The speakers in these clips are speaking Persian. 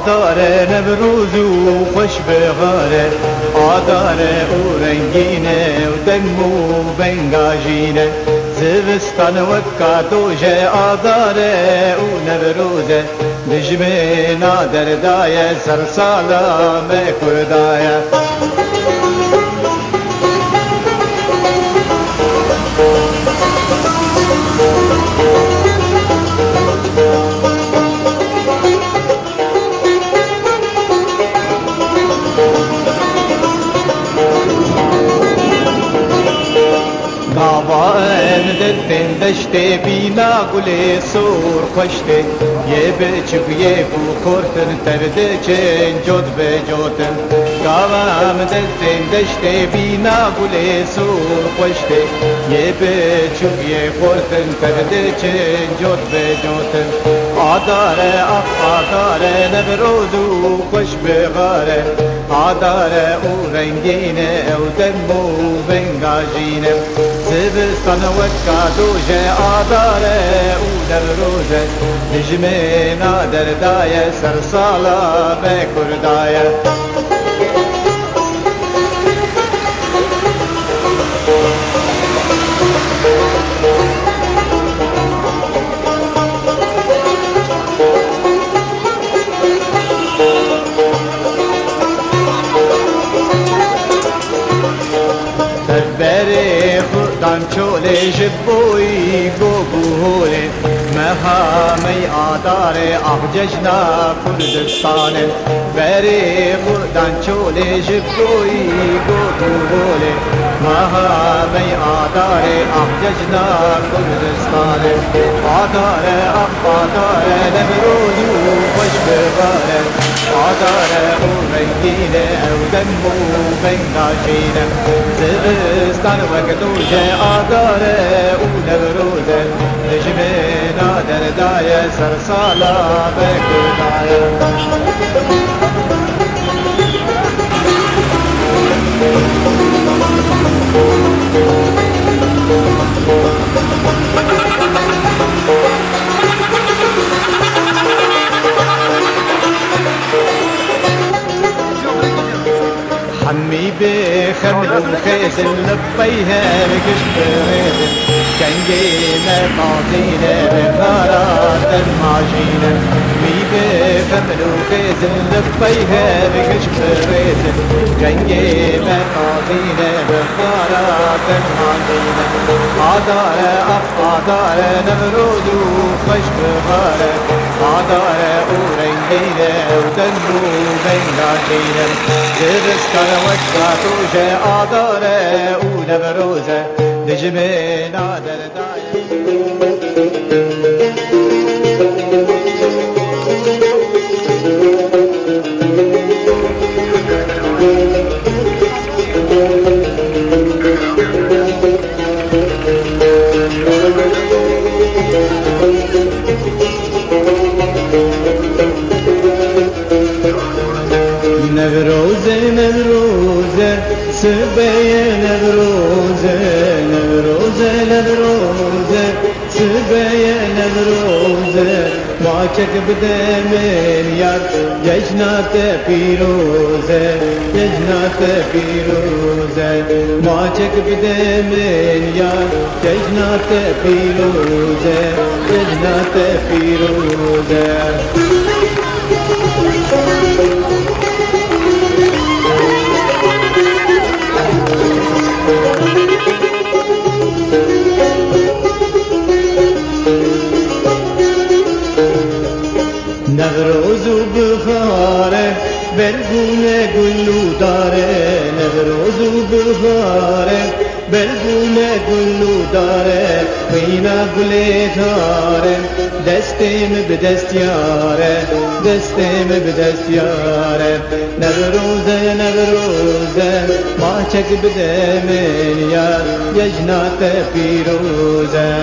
آداره نوروز و خوش بهاره آداره و رنگینه و دمو بنگاجینه زوستان وکا توجه آداره و نوروزه نجمه نادردایه سرسالا مکردایه ناوان دلتن دشته بینا گل سور خوشته یه بچک یه بخورتن ترده چن جد به جوتن گاوام دلتن دشته بینا گل سور خوشته یه بچک یه خورتن ترده چن جد به جوتن آداره آداره نوروز و خوش بغاره آداره او رنگینه او دمو بنگاجینه زبستان وکا دوجه آداره او نوروزه نجمه نادردایه سرسالا بکردایه چوله جبوی گوگوله مهامی آداره احججنا کردستان بری خودان چوله جبوی گوگوله مهامی آداره احججنا کردستان آداره آداره نوروز خوش بغاره آداره او رنگینه او دمو بنگاجینه زبستان وقتوجه آداره او نوروزه نجمه نادردایه سرسالا بکردایه حمي بخمر الخيزن لبيها بقشب غيزن كنجينا قاطينا بغارات المعجينة مي بخمر الخيزن لبيها بقشب غيزن كنجينا قاطينا بغارات المعجينة آدارة آدارة نمرود وخش بغارة آدارة ورنجينة ودنو بنجاجينة زبستان وكا توجه آداره او نوروزه نجمه نادردایه نوروزه نوروزه سبیه نوروزه نوروزه نوروزه سبیه نوروزه ماچک بده من یار جشنات پیروزه جشنات پیروزه ماچک بده من یار جشنات پیروزه جشنات پیروزه نوروز و بخاره بلگونه گلو داره نوروز و بخاره بلگونه گلو داره خینا گله داره دستیم به دست یاره دستیم به دست یاره نوروزه نوروزه ما چک بده من یار یجنات پیروزه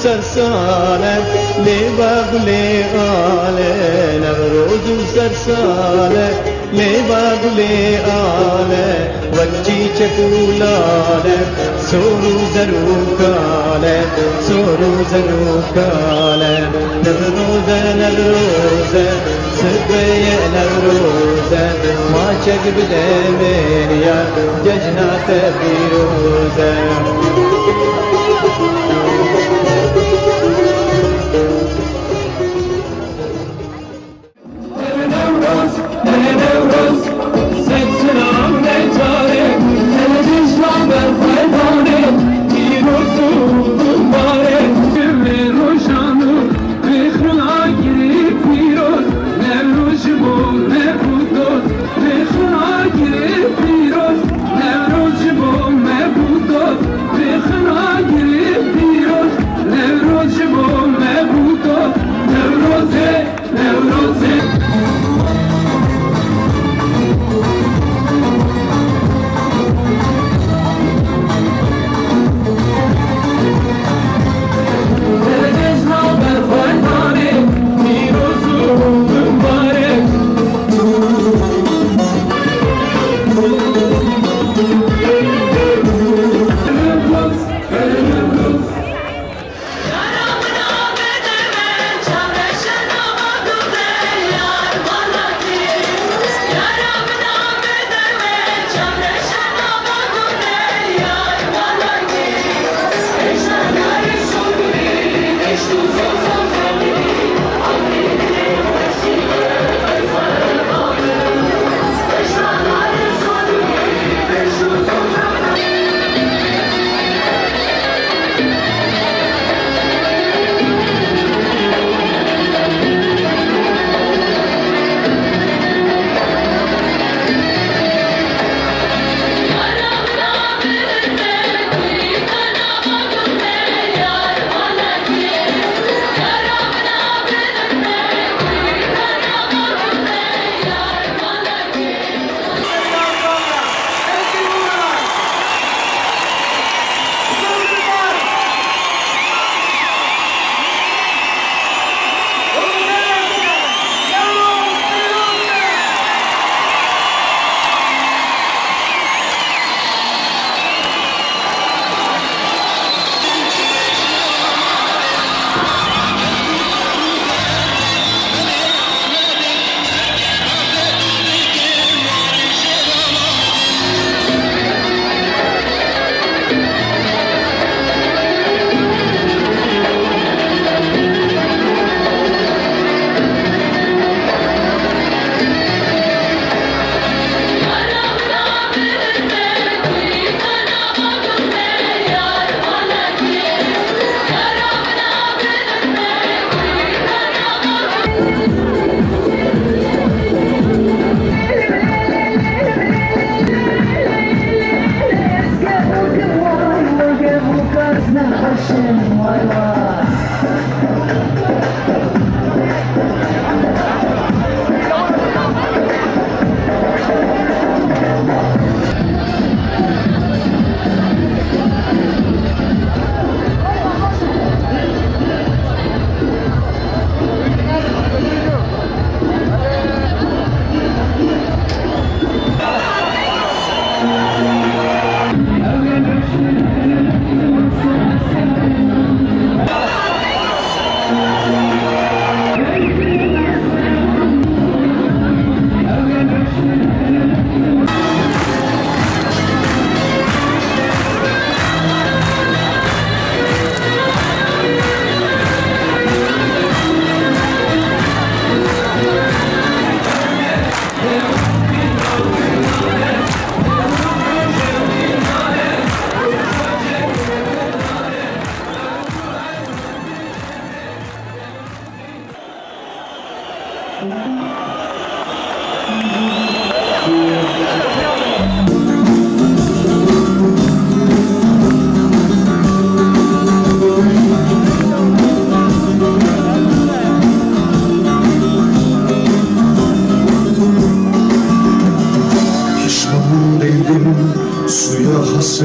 سرساله لباب لآله نوروز سرساله لباب لآله وجی چکولاله سورو زروکاله سورو زروکاله نوروز نوروز سبیه نوروز ما چک بده میریا جشنات پیروزه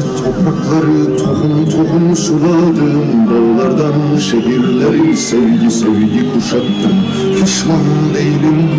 hasret toprakları tohum tohum suladım. Dağlardan şehirleri sevgi sevgi kuşattım. Pişman değilim,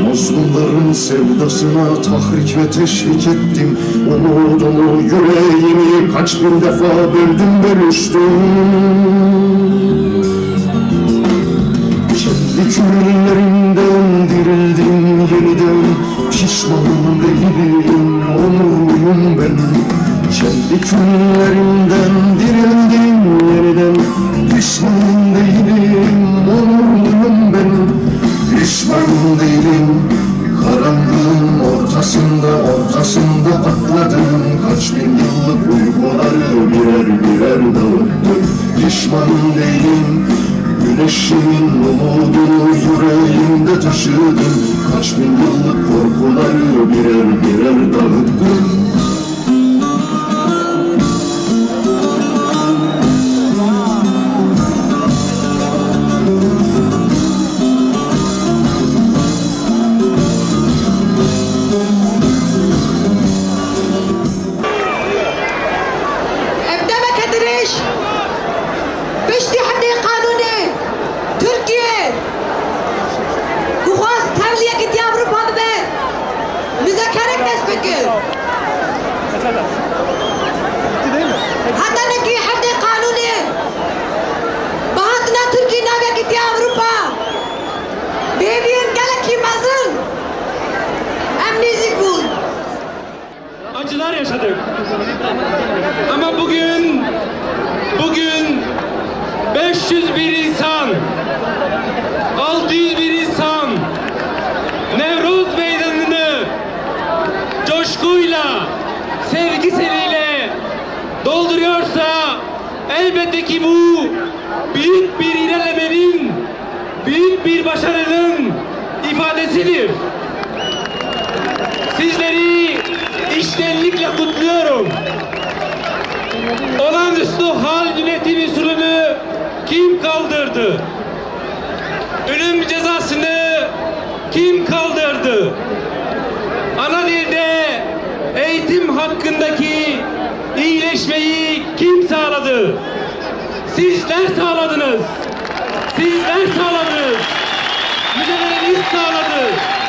mazlumların sevdasına tahrik ve teşvik ettim. Umudumu, yüreğimi kaç bin defa böldüm bölüştüm. Kendi küllerimden dirildim yeniden. Pişman değilim, onurluyum ben. Kendi küllerimden dirildim yeniden. Pişman değilim, onurluyum ben. Pişman değilim, karanlığın ortasında atladım. Kaç bin yıllık uykuları birer birer dağıttım. Pişman değilim, güneşimin umudunu yüreğimde taşıdım. Kaç bin yıllık korkuları birer birer dağıttım. بشتي حدي قانوني تركيا وخاص ترلية كتيا أوروبا ببه مذاكرة نسبك حتى نكي حدي قانوني بعضنا تركي نابيا كتيا أوروبا بيبين قالك مازن amnezik bul. Acılar yaşadık. Ama bugün 501 insan, 601 insan Nevruz Meydanı'nı coşkuyla, sevgisiyle dolduruyorsa elbette ki bu büyük bir ilerlemenin, büyük bir başarının ifadesidir. Sizleri içtenlikle kutluyorum. Olağanüstü hal yönetimi usulünü kim kaldırdı? Ölüm cezasını kim kaldırdı? Ana dilde eğitim hakkındaki iyileşmeyi kim sağladı? Sizler sağladınız. Sizler sağladınız. Mücadeleniz sağladı.